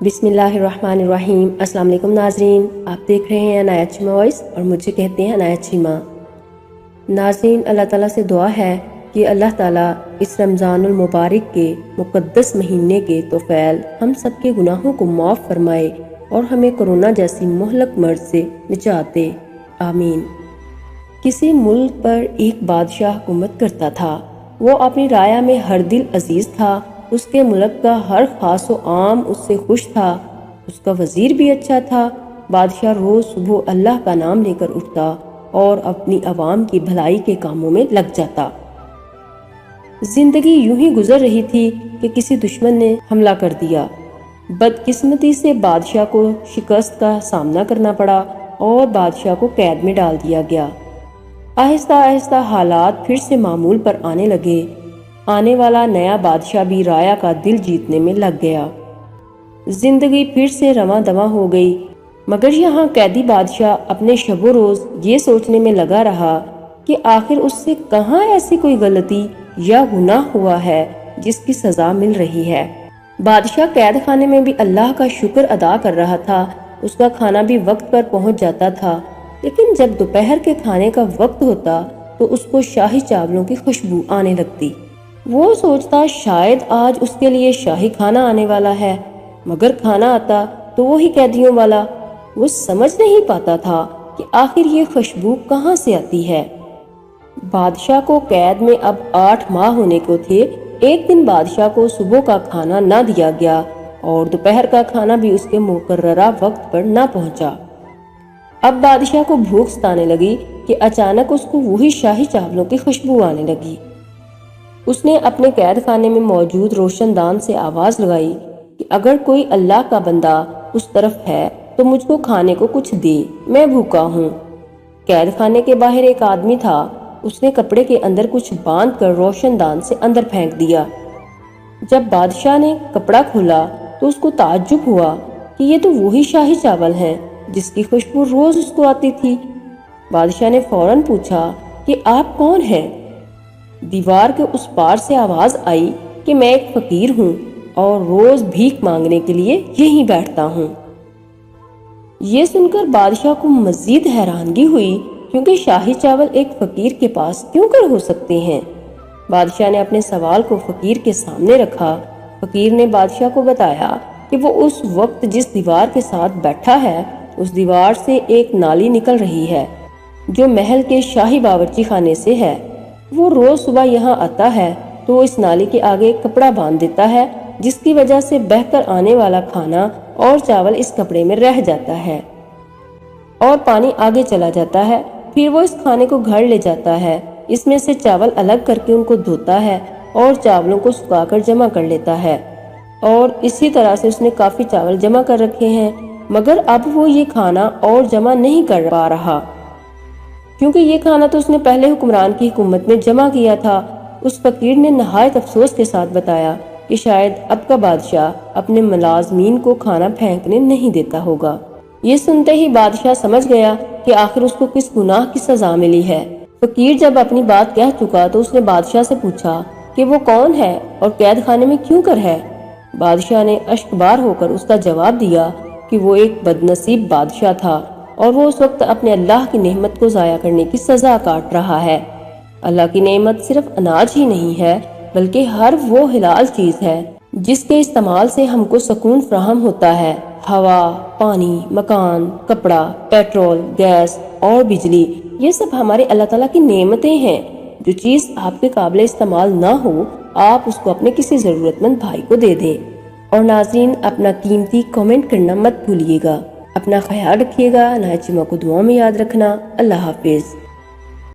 بسم اللہ الرحمن الرحیم۔ السلام علیکم ناظرین، آپ دیکھ رہے ہیں عنایت شیمہ وائس اور مجھے کہتے ہیں عنایت شیمہ۔ ناظرین، اللہ تعالیٰ سے دعا ہے کہ اللہ تعالیٰ اس رمضان المبارک کے مقدس مہینے کے طفیل ہم سب کے گناہوں کو معاف فرمائے اور ہمیں کورونا جیسی مہلک مرض سے نجات دے، آمین۔ کسی ملک پر ایک بادشاہ حکومت کرتا تھا۔ وہ اپنی رعایا میں ہر دل عزیز تھا۔ اس کے ملک کا ہر خاص و عام اس سے خوش تھا۔ اس کا وزیر بھی اچھا تھا۔ بادشاہ روز صبح اللہ کا نام لے کر اٹھتا اور اپنی عوام کی بھلائی کے کاموں میں لگ جاتا۔ زندگی یوں ہی گزر رہی تھی کہ کسی دشمن نے حملہ کر دیا۔ بدقسمتی سے بادشاہ کو شکست کا سامنا کرنا پڑا اور بادشاہ کو قید میں ڈال دیا گیا۔ آہستہ آہستہ حالات پھر سے معمول پر آنے لگے۔ آنے والا نیا بادشاہ بھی رعایا کا دل جیتنے میں لگ گیا۔ زندگی پھر سے رواں دواں ہو گئی، مگر یہاں قیدی بادشاہ اپنے شب و روز یہ سوچنے میں لگا رہا کہ آخر اس سے کہاں ایسی کوئی غلطی یا گناہ ہوا ہے جس کی سزا مل رہی ہے۔ بادشاہ قید خانے میں بھی اللہ کا شکر ادا کر رہا تھا۔ اس کا کھانا بھی وقت پر پہنچ جاتا تھا، لیکن جب دوپہر کے کھانے کا وقت ہوتا تو اس کو شاہی چاولوں کی خوشبو آنے لگتی۔ وہ سوچتا شاید آج اس کے لیے شاہی کھانا آنے والا ہے، مگر کھانا آتا تو وہی قیدیوں والا۔ وہ سمجھ نہیں پاتا تھا کہ آخر یہ خوشبو کہاں سے آتی ہے۔ بادشاہ کو قید میں اب 8 ماہ ہونے کو تھے۔ ایک دن بادشاہ کو صبح کا کھانا نہ دیا گیا اور دوپہر کا کھانا بھی اس کے مقررہ وقت پر نہ پہنچا۔ اب بادشاہ کو بھوک ستانے لگی کہ اچانک اس کو وہی شاہی چاولوں کی خوشبو آنے لگی۔ اس نے اپنے قید خانے میں موجود روشن دان سے آواز لگائی کہ اگر کوئی اللہ کا بندہ اس طرف ہے تو مجھ کو کھانے کو کچھ دے، میں بھوکا ہوں۔ قید خانے کے باہر ایک آدمی تھا۔ اس نے کپڑے کے اندر کچھ باندھ کر روشن دان سے اندر پھینک دیا۔ جب بادشاہ نے کپڑا کھولا تو اس کو تعجب ہوا کہ یہ تو وہی شاہی چاول ہیں جس کی خوشبو روز اس کو آتی تھی۔ بادشاہ نے فوراً پوچھا کہ آپ کون ہیں؟ دیوار کے اس پار سے آواز آئی کہ میں ایک فقیر ہوں اور روز بھیک مانگنے کے لیے یہیں بیٹھتا ہوں۔ یہ سن کر بادشاہ کو مزید حیرانگی ہوئی، کیونکہ شاہی چاول ایک فقیر کے پاس کیوں کر ہو سکتے ہیں؟ بادشاہ نے اپنے سوال کو فقیر کے سامنے رکھا۔ فقیر نے بادشاہ کو بتایا کہ وہ اس وقت جس دیوار کے ساتھ بیٹھا ہے اس دیوار سے ایک نالی نکل رہی ہے جو محل کے شاہی باورچی خانے سے ہے۔ وہ روز صبح یہاں آتا ہے تو اس نالی کے آگے کپڑا باندھ دیتا ہے، جس کی وجہ سے بہہ کر آنے والا کھانا اور چاول اس کپڑے میں رہ جاتا ہے اور پانی آگے چلا جاتا ہے۔ پھر وہ اس کھانے کو گھر لے جاتا ہے، اس میں سے چاول الگ کر کے ان کو دھوتا ہے اور چاولوں کو سکھا کر جمع کر لیتا ہے، اور اسی طرح سے اس نے کافی چاول جمع کر رکھے ہیں، مگر اب وہ یہ کھانا اور جمع نہیں کر پا رہا، کیونکہ یہ کھانا تو اس نے پہلے حکمران کی حکومت میں جمع کیا تھا۔ اس فقیر نے نہایت افسوس کے ساتھ بتایا کہ شاید اب کا بادشاہ اپنے ملازمین کو کھانا پھینکنے نہیں دیتا ہوگا۔ یہ سنتے ہی بادشاہ سمجھ گیا کہ آخر اس کو کس گناہ کی سزا ملی ہے۔ فقیر جب اپنی بات کہہ چکا تو اس نے بادشاہ سے پوچھا کہ وہ کون ہے اور قید خانے میں کیوں کر ہے؟ بادشاہ نے اشکبار ہو کر اس کا جواب دیا کہ وہ ایک بدنصیب بادشاہ تھا اور وہ اس وقت اپنے اللہ کی نعمت کو ضائع کرنے کی سزا کاٹ رہا ہے۔ اللہ کی نعمت صرف اناج ہی نہیں ہے، بلکہ ہر وہ حلال چیز ہے جس کے استعمال سے ہم کو سکون فراہم ہوتا ہے۔ ہوا، پانی، مکان، کپڑا، پیٹرول، گیس اور بجلی، یہ سب ہمارے اللہ تعالیٰ کی نعمتیں ہیں۔ جو چیز آپ کے قابل استعمال نہ ہو، آپ اس کو اپنے کسی ضرورت مند بھائی کو دے دیں۔ اور ناظرین، اپنا قیمتی کامنٹ کرنا مت بھولیے گا۔ اپنا خیال رکھیے گا۔ عنایت شیمہ کو دعاؤں میں یاد رکھنا۔ اللہ حافظ۔